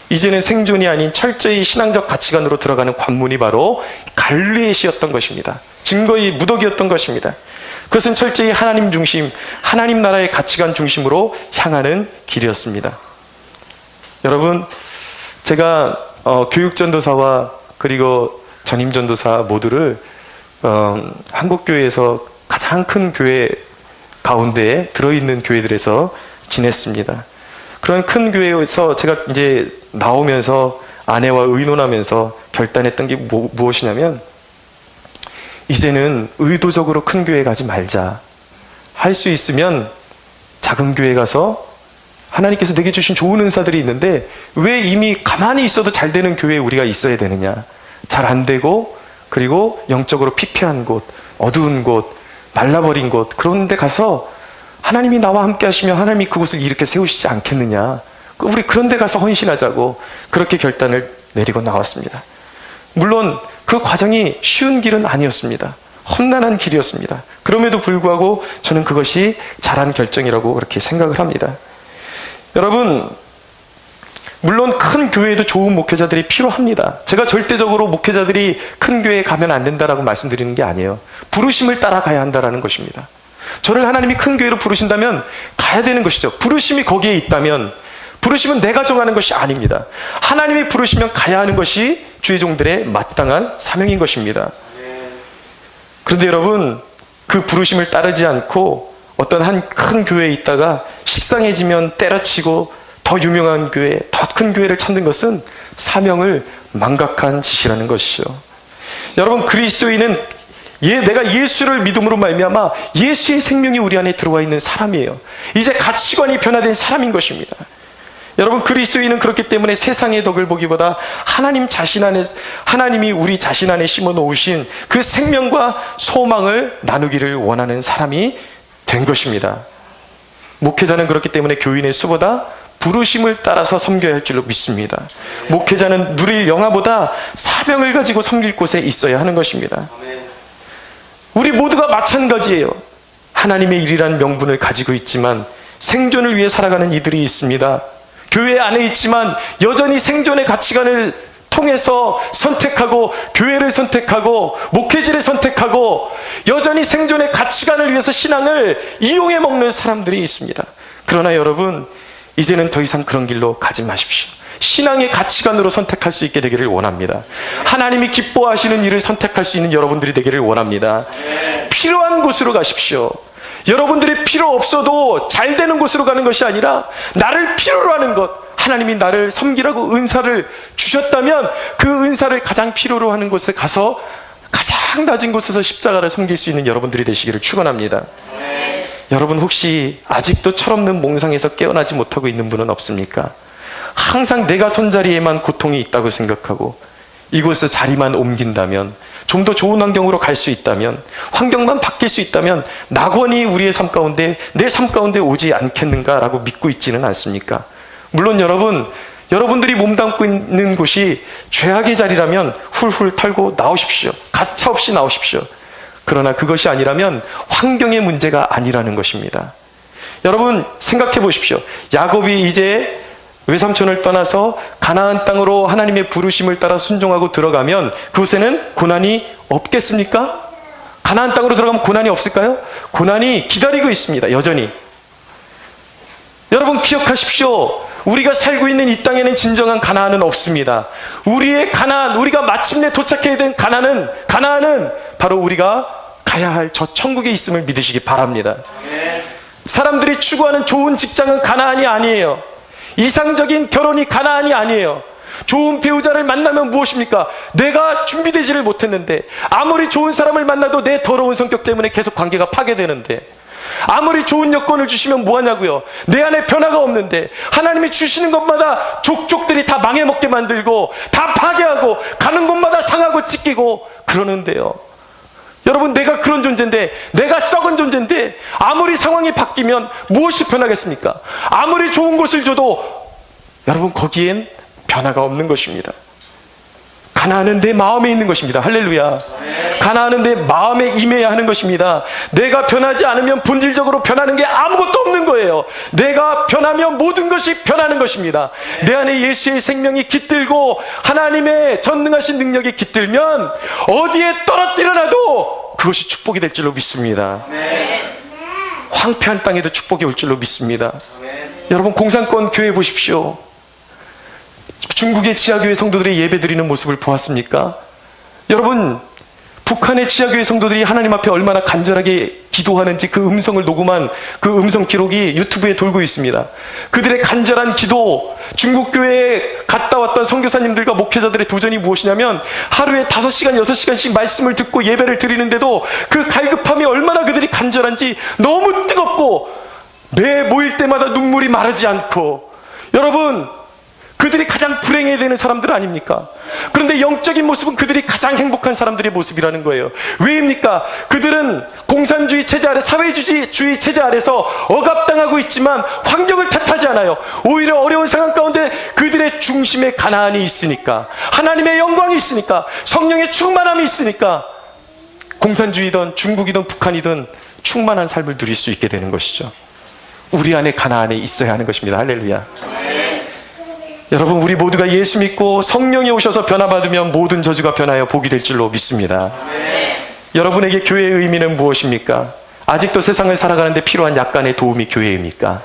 이제는 생존이 아닌 철저히 신앙적 가치관으로 들어가는 관문이 바로 갈르엣이었던 것입니다. 증거의 무더기였던 것입니다. 그것은 철저히 하나님 중심, 하나님 나라의 가치관 중심으로 향하는 길이었습니다. 여러분, 제가 교육전도사와 그리고 전임전도사 모두를 한국교회에서 가장 큰 교회 가운데에 들어있는 교회들에서 지냈습니다. 그런 큰 교회에서 제가 이제 나오면서 아내와 의논하면서 결단했던 게 무엇이냐면, 이제는 의도적으로 큰 교회 가지 말자. 할 수 있으면 작은 교회 가서 하나님께서 내게 주신 좋은 은사들이 있는데 왜 이미 가만히 있어도 잘 되는 교회에 우리가 있어야 되느냐. 잘 안 되고 그리고 영적으로 피폐한 곳, 어두운 곳, 말라버린 곳, 그런 데 가서 하나님이 나와 함께 하시면 하나님이 그곳을 이렇게 세우시지 않겠느냐. 우리 그런 데 가서 헌신하자고 그렇게 결단을 내리고 나왔습니다. 물론 그 과정이 쉬운 길은 아니었습니다. 험난한 길이었습니다. 그럼에도 불구하고 저는 그것이 잘한 결정이라고 그렇게 생각을 합니다. 여러분, 물론 큰 교회에도 좋은 목회자들이 필요합니다. 제가 절대적으로 목회자들이 큰 교회에 가면 안 된다라고 말씀드리는 게 아니에요. 부르심을 따라가야 한다는 것입니다. 저를 하나님이 큰 교회로 부르신다면 가야 되는 것이죠. 부르심이 거기에 있다면, 부르심은 내가 정하는 것이 아닙니다. 하나님이 부르시면 가야 하는 것이 주의 종들의 마땅한 사명인 것입니다. 그런데 여러분, 그 부르심을 따르지 않고 어떤 한 큰 교회에 있다가 식상해지면 때려치고 더 유명한 교회, 더 큰 교회를 찾는 것은 사명을 망각한 짓이라는 것이죠. 여러분, 그리스도인은 내가 예수를 믿음으로 말미암아 예수의 생명이 우리 안에 들어와 있는 사람이에요. 이제 가치관이 변화된 사람인 것입니다. 여러분, 그리스도인은 그렇기 때문에 세상의 덕을 보기보다 하나님 자신 안에, 하나님이 우리 자신 안에 심어 놓으신 그 생명과 소망을 나누기를 원하는 사람이 된 것입니다. 목회자는 그렇기 때문에 교인의 수보다 부르심을 따라서 섬겨야 할 줄로 믿습니다. 목회자는 누릴 영화보다 사명을 가지고 섬길 곳에 있어야 하는 것입니다. 우리 모두가 마찬가지예요. 하나님의 일이란 명분을 가지고 있지만 생존을 위해 살아가는 이들이 있습니다. 교회 안에 있지만 여전히 생존의 가치관을 통해서 선택하고, 교회를 선택하고, 목회지를 선택하고, 여전히 생존의 가치관을 위해서 신앙을 이용해 먹는 사람들이 있습니다. 그러나 여러분, 이제는 더 이상 그런 길로 가지 마십시오. 신앙의 가치관으로 선택할 수 있게 되기를 원합니다. 하나님이 기뻐하시는 일을 선택할 수 있는 여러분들이 되기를 원합니다. 필요한 곳으로 가십시오. 여러분들이 필요 없어도 잘 되는 곳으로 가는 것이 아니라 나를 필요로 하는 것, 하나님이 나를 섬기라고 은사를 주셨다면 그 은사를 가장 필요로 하는 곳에 가서 가장 낮은 곳에서 십자가를 섬길 수 있는 여러분들이 되시기를 축원합니다. 여러분, 혹시 아직도 철없는 몽상에서 깨어나지 못하고 있는 분은 없습니까? 항상 내가 선 자리에만 고통이 있다고 생각하고 이곳에서 자리만 옮긴다면, 좀 더 좋은 환경으로 갈 수 있다면, 환경만 바뀔 수 있다면 낙원이 우리의 삶 가운데, 내 삶 가운데 오지 않겠는가라고 믿고 있지는 않습니까? 물론 여러분들이 몸담고 있는 곳이 죄악의 자리라면 훌훌 털고 나오십시오. 가차없이 나오십시오. 그러나 그것이 아니라면 환경의 문제가 아니라는 것입니다. 여러분, 생각해 보십시오. 야곱이 이제 외삼촌을 떠나서 가나안 땅으로 하나님의 부르심을 따라 순종하고 들어가면 그곳에는 고난이 없겠습니까? 가나안 땅으로 들어가면 고난이 없을까요? 고난이 기다리고 있습니다. 여전히. 여러분, 기억하십시오. 우리가 살고 있는 이 땅에는 진정한 가나안은 없습니다. 우리의 가나안, 우리가 마침내 도착해야 된 가나안은 바로 우리가 가야 할 저 천국에 있음을 믿으시기 바랍니다. 사람들이 추구하는 좋은 직장은 가나안이 아니에요. 이상적인 결혼이 가나안이 아니에요. 좋은 배우자를 만나면 무엇입니까? 내가 준비되지를 못했는데, 아무리 좋은 사람을 만나도 내 더러운 성격 때문에 계속 관계가 파괴되는데, 아무리 좋은 여건을 주시면 뭐하냐고요? 내 안에 변화가 없는데, 하나님이 주시는 것마다 족족들이 다 망해먹게 만들고 다 파괴하고 가는 곳마다 상하고 찢기고 그러는데요. 여러분, 내가 그런 존재인데, 내가 썩은 존재인데 아무리 상황이 바뀌면 무엇이 변하겠습니까? 아무리 좋은 곳을 줘도 여러분, 거기엔 변화가 없는 것입니다. 가나안은 내 마음에 있는 것입니다. 할렐루야. 가나안은 내 마음에 임해야 하는 것입니다. 내가 변하지 않으면 본질적으로 변하는 게 아무것도 없는 거예요. 내가 변하면 모든 것이 변하는 것입니다. 내 안에 예수의 생명이 깃들고 하나님의 전능하신 능력이 깃들면 어디에 떨어뜨려놔도 그것이 축복이 될 줄로 믿습니다. 황폐한 땅에도 축복이 올 줄로 믿습니다. 여러분, 공산권 교회 보십시오. 중국의 지하교회 성도들이 예배드리는 모습을 보았습니까? 여러분, 북한의 지하교회 성도들이 하나님 앞에 얼마나 간절하게 기도하는지 그 음성을 녹음한 그 음성 기록이 유튜브에 돌고 있습니다. 그들의 간절한 기도, 중국 교회에 갔다 왔던 선교사님들과 목회자들의 도전이 무엇이냐면 하루에 5시간, 6시간씩 말씀을 듣고 예배를 드리는데도 그 갈급함이 얼마나 그들이 간절한지 너무 뜨겁고 매 모일 때마다 눈물이 마르지 않고, 여러분, 그들이 가장 불행해야 되는 사람들 아닙니까? 그런데 영적인 모습은 그들이 가장 행복한 사람들의 모습이라는 거예요. 왜입니까? 그들은 공산주의 체제 아래, 사회주의 체제 아래서 억압당하고 있지만 환경을 탓하지 않아요. 오히려 어려운 상황 가운데 그들의 중심에 가나안이 있으니까, 하나님의 영광이 있으니까, 성령의 충만함이 있으니까 공산주의든 중국이든 북한이든 충만한 삶을 누릴 수 있게 되는 것이죠. 우리 안에 가나안에 있어야 하는 것입니다. 할렐루야. 여러분, 우리 모두가 예수 믿고 성령이 오셔서 변화받으면 모든 저주가 변하여 복이 될 줄로 믿습니다. 여러분에게 교회의 의미는 무엇입니까? 아직도 세상을 살아가는데 필요한 약간의 도움이 교회입니까?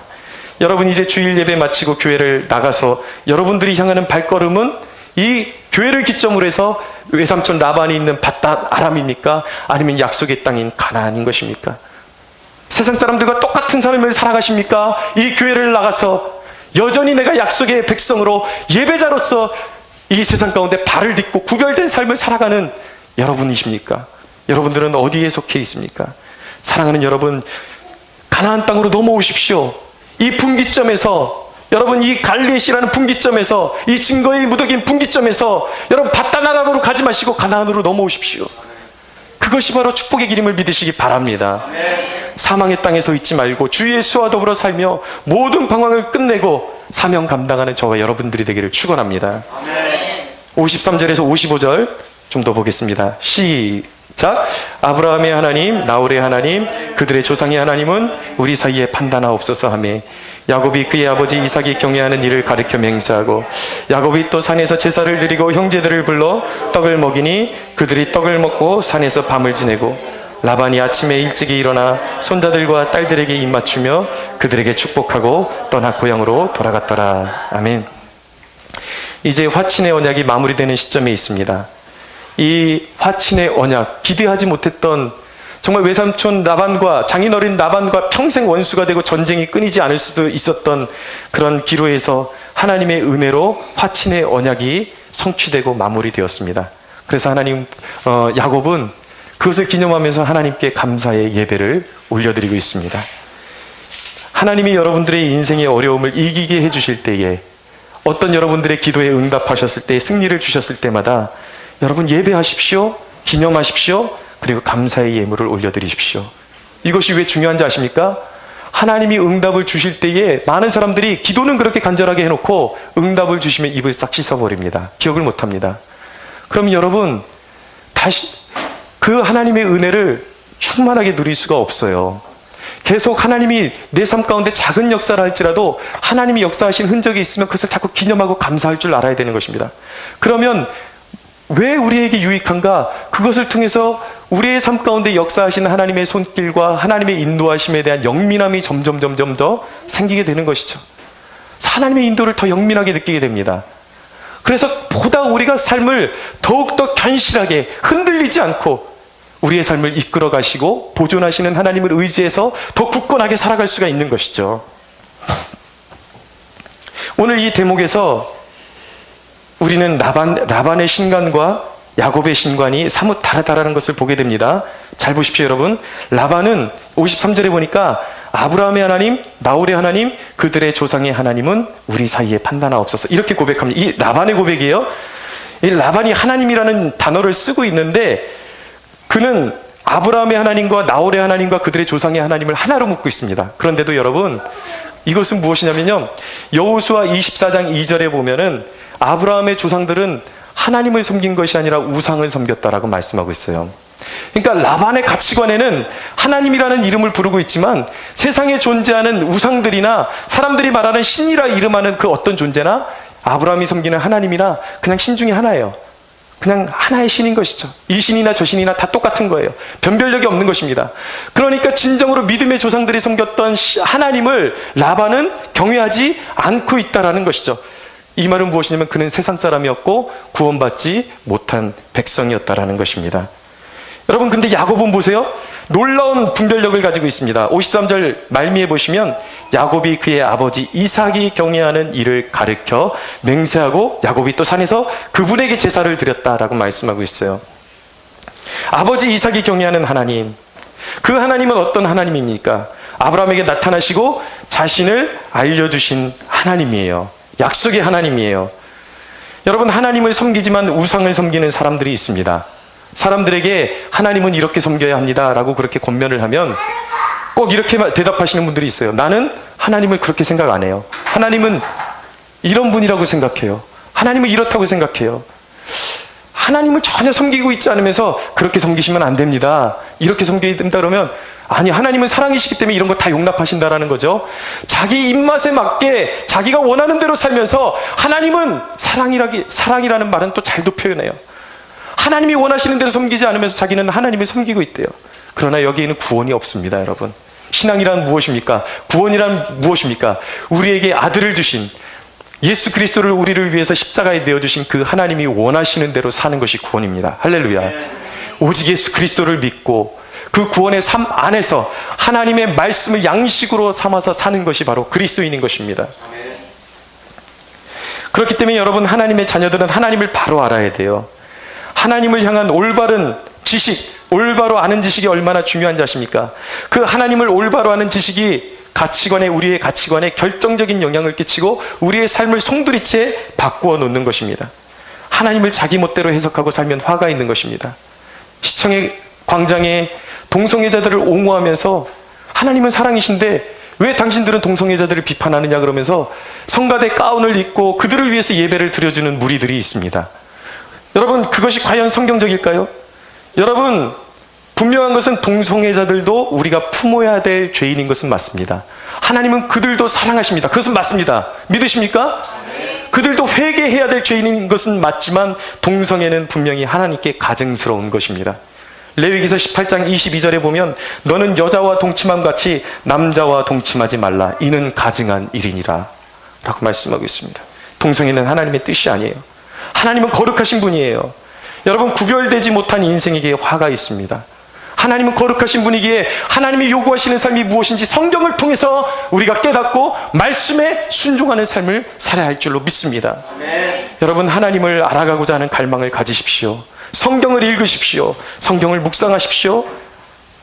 여러분, 이제 주일 예배 마치고 교회를 나가서 여러분들이 향하는 발걸음은 이 교회를 기점으로 해서 외삼촌 라반이 있는 밧닷 아람입니까? 아니면 약속의 땅인 가나안인 것입니까? 세상 사람들과 똑같은 삶을 살아가십니까? 이 교회를 나가서 여전히 내가 약속의 백성으로 예배자로서 이 세상 가운데 발을 딛고 구별된 삶을 살아가는 여러분이십니까? 여러분들은 어디에 속해 있습니까? 사랑하는 여러분, 가나안 땅으로 넘어오십시오. 이 분기점에서, 여러분, 이 갈리앗이라는 분기점에서, 이 증거의 무더기인 분기점에서 여러분 밧닷 아람으로 가지 마시고 가나안으로 넘어오십시오. 그것이 바로 축복의 길임을 믿으시기 바랍니다. 사망의 땅에 서 있지 말고 주 예수와 더불어 살며 모든 방황을 끝내고 사명 감당하는 저와 여러분들이 되기를 축원합니다. 53절에서 55절 좀 더 보겠습니다. 시작. 아브라함의 하나님, 나홀의 하나님, 그들의 조상의 하나님은 우리 사이에 판단하옵소서 하며, 야곱이 그의 아버지 이삭이 경외하는 일을 가르쳐 맹세하고, 야곱이 또 산에서 제사를 드리고 형제들을 불러 떡을 먹이니 그들이 떡을 먹고 산에서 밤을 지내고, 라반이 아침에 일찍이 일어나 손자들과 딸들에게 입맞추며 그들에게 축복하고 떠나 고향으로 돌아갔더라. 아멘. 이제 화친의 언약이 마무리되는 시점에 있습니다. 이 화친의 언약, 기대하지 못했던, 정말 외삼촌 라반과, 장인어린 라반과 평생 원수가 되고 전쟁이 끊이지 않을 수도 있었던 그런 기로에서 하나님의 은혜로 화친의 언약이 성취되고 마무리되었습니다. 그래서 야곱은 그것을 기념하면서 하나님께 감사의 예배를 올려드리고 있습니다. 하나님이 여러분들의 인생의 어려움을 이기게 해주실 때에, 어떤 여러분들의 기도에 응답하셨을 때, 승리를 주셨을 때마다 여러분 예배하십시오, 기념하십시오, 그리고 감사의 예물을 올려드리십시오. 이것이 왜 중요한지 아십니까? 하나님이 응답을 주실 때에 많은 사람들이 기도는 그렇게 간절하게 해놓고 응답을 주시면 입을 싹 씻어버립니다. 기억을 못합니다. 그럼 여러분, 다시 그 하나님의 은혜를 충만하게 누릴 수가 없어요. 계속 하나님이 내 삶 가운데 작은 역사를 할지라도 하나님이 역사하신 흔적이 있으면 그것을 자꾸 기념하고 감사할 줄 알아야 되는 것입니다. 그러면 왜 우리에게 유익한가? 그것을 통해서 우리의 삶 가운데 역사하시는 하나님의 손길과 하나님의 인도하심에 대한 영민함이 점점 더 생기게 되는 것이죠. 하나님의 인도를 더 영민하게 느끼게 됩니다. 그래서 보다 우리가 삶을 더욱더 견실하게 흔들리지 않고 우리의 삶을 이끌어 가시고 보존하시는 하나님을 의지해서 더 굳건하게 살아갈 수가 있는 것이죠. 오늘 이 대목에서 우리는 라반의 신관과 야곱의 신관이 사뭇 다르다라는 것을 보게 됩니다. 잘 보십시오, 여러분. 라반은 53절에 보니까 아브라함의 하나님, 나홀의 하나님, 그들의 조상의 하나님은 우리 사이에 판단하옵소서, 이렇게 고백합니다. 이 라반의 고백이에요. 이 라반이 하나님이라는 단어를 쓰고 있는데 그는 아브라함의 하나님과 나홀의 하나님과 그들의 조상의 하나님을 하나로 묶고 있습니다. 그런데도 여러분, 이것은 무엇이냐면요, 여호수아 24장 2절에 보면은 아브라함의 조상들은 하나님을 섬긴 것이 아니라 우상을 섬겼다라고 말씀하고 있어요. 그러니까 라반의 가치관에는 하나님이라는 이름을 부르고 있지만 세상에 존재하는 우상들이나 사람들이 말하는 신이라 이름하는 그 어떤 존재나 아브라함이 섬기는 하나님이나 그냥 신 중에 하나예요. 그냥 하나의 신인 것이죠. 이 신이나 저 신이나 다 똑같은 거예요. 변별력이 없는 것입니다. 그러니까 진정으로 믿음의 조상들이 섬겼던 하나님을 라반은 경외하지 않고 있다라는 것이죠. 이 말은 무엇이냐면 그는 세상 사람이었고 구원받지 못한 백성이었다라는 것입니다. 여러분, 근데 야곱은 보세요. 놀라운 분별력을 가지고 있습니다. 53절 말미에 보시면 야곱이 그의 아버지 이삭이 경외하는 일을 가르쳐 맹세하고 야곱이 또 산에서 그분에게 제사를 드렸다라고 말씀하고 있어요. 아버지 이삭이 경외하는 하나님, 그 하나님은 어떤 하나님입니까? 아브라함에게 나타나시고 자신을 알려주신 하나님이에요. 약속의 하나님이에요. 여러분, 하나님을 섬기지만 우상을 섬기는 사람들이 있습니다. 사람들에게 하나님은 이렇게 섬겨야 합니다 라고 그렇게 권면을 하면 꼭 이렇게 대답하시는 분들이 있어요. 나는 하나님을 그렇게 생각 안 해요. 하나님은 이런 분이라고 생각해요. 하나님은 이렇다고 생각해요. 하나님을 전혀 섬기고 있지 않으면서 그렇게 섬기시면 안 됩니다, 이렇게 섬겨야 된다 그러면, 아니, 하나님은 사랑이시기 때문에 이런 거 다 용납하신다라는 거죠. 자기 입맛에 맞게 자기가 원하는 대로 살면서, 하나님은 사랑이라는 말은 또 잘도 표현해요. 하나님이 원하시는 대로 섬기지 않으면서 자기는 하나님을 섬기고 있대요. 그러나 여기에는 구원이 없습니다. 여러분, 신앙이란 무엇입니까? 구원이란 무엇입니까? 우리에게 아들을 주신 예수 그리스도를 우리를 위해서 십자가에 내어주신 그 하나님이 원하시는 대로 사는 것이 구원입니다. 할렐루야. 오직 예수 그리스도를 믿고 그 구원의 삶 안에서 하나님의 말씀을 양식으로 삼아서 사는 것이 바로 그리스도인인 것입니다. 그렇기 때문에 여러분, 하나님의 자녀들은 하나님을 바로 알아야 돼요. 하나님을 향한 올바른 지식, 올바로 아는 지식이 얼마나 중요한지 아십니까? 그 하나님을 올바로 아는 지식이 우리의 가치관에 결정적인 영향을 끼치고 우리의 삶을 송두리째 바꾸어 놓는 것입니다. 하나님을 자기 멋대로 해석하고 살면 화가 있는 것입니다. 시청의 광장에 동성애자들을 옹호하면서 하나님은 사랑이신데 왜 당신들은 동성애자들을 비판하느냐 그러면서 성가대 가운을 입고 그들을 위해서 예배를 드려주는 무리들이 있습니다. 여러분, 그것이 과연 성경적일까요? 여러분, 분명한 것은 동성애자들도 우리가 품어야 될 죄인인 것은 맞습니다. 하나님은 그들도 사랑하십니다. 그것은 맞습니다. 믿으십니까? 그들도 회개해야 될 죄인인 것은 맞지만 동성애는 분명히 하나님께 가증스러운 것입니다. 레위기서 18장 22절에 보면 너는 여자와 동침함 같이 남자와 동침하지 말라. 이는 가증한 일이니라 라고 말씀하고 있습니다. 동성애는 하나님의 뜻이 아니에요. 하나님은 거룩하신 분이에요. 여러분, 구별되지 못한 인생에게 화가 있습니다. 하나님은 거룩하신 분이기에 하나님이 요구하시는 삶이 무엇인지 성경을 통해서 우리가 깨닫고 말씀에 순종하는 삶을 살아야 할 줄로 믿습니다. 여러분, 하나님을 알아가고자 하는 갈망을 가지십시오. 성경을 읽으십시오. 성경을 묵상하십시오.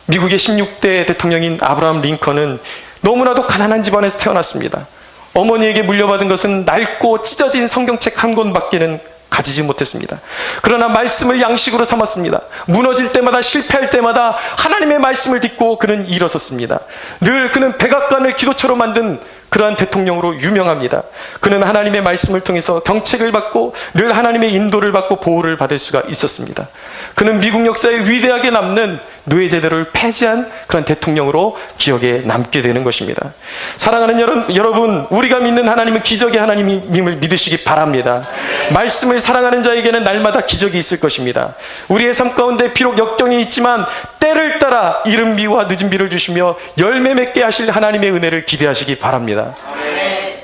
미국의 16대 대통령인 아브라함 링컨은 너무나도 가난한 집안에서 태어났습니다. 어머니에게 물려받은 것은 낡고 찢어진 성경책 한 권밖에는 가지지 못했습니다. 그러나 말씀을 양식으로 삼았습니다. 무너질 때마다, 실패할 때마다 하나님의 말씀을 딛고 그는 일어섰습니다. 늘 그는 백악관을 기도처로 만든 그러한 대통령으로 유명합니다. 그는 하나님의 말씀을 통해서 경책을 받고 늘 하나님의 인도를 받고 보호를 받을 수가 있었습니다. 그는 미국 역사에 위대하게 남는 노예제도를 폐지한 그런 대통령으로 기억에 남게 되는 것입니다. 사랑하는 여러분, 우리가 믿는 하나님은 기적의 하나님임을 믿으시기 바랍니다. 말씀을 사랑하는 자에게는 날마다 기적이 있을 것입니다. 우리의 삶 가운데 비록 역경이 있지만 때를 따라 이른 비와 늦은 비를 주시며 열매 맺게 하실 하나님의 은혜를 기대하시기 바랍니다.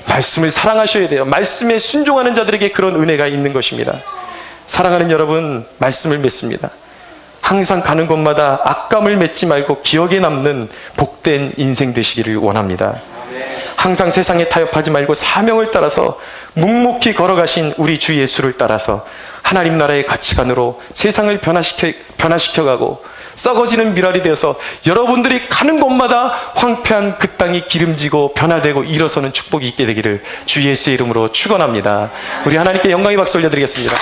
말씀을 사랑하셔야 돼요. 말씀에 순종하는 자들에게 그런 은혜가 있는 것입니다. 사랑하는 여러분, 말씀을 맺습니다. 항상 가는 곳마다 악감을 맺지 말고 기억에 남는 복된 인생 되시기를 원합니다. 항상 세상에 타협하지 말고 사명을 따라서 묵묵히 걸어가신 우리 주 예수를 따라서 하나님 나라의 가치관으로 세상을 변화시켜가고 썩어지는 미랄이 되어서 여러분들이 가는 곳마다 황폐한 그 땅이 기름지고 변화되고 일어서는 축복이 있게 되기를 주 예수의 이름으로 축원합니다. 우리 하나님께 영광의 박수 올려드리겠습니다.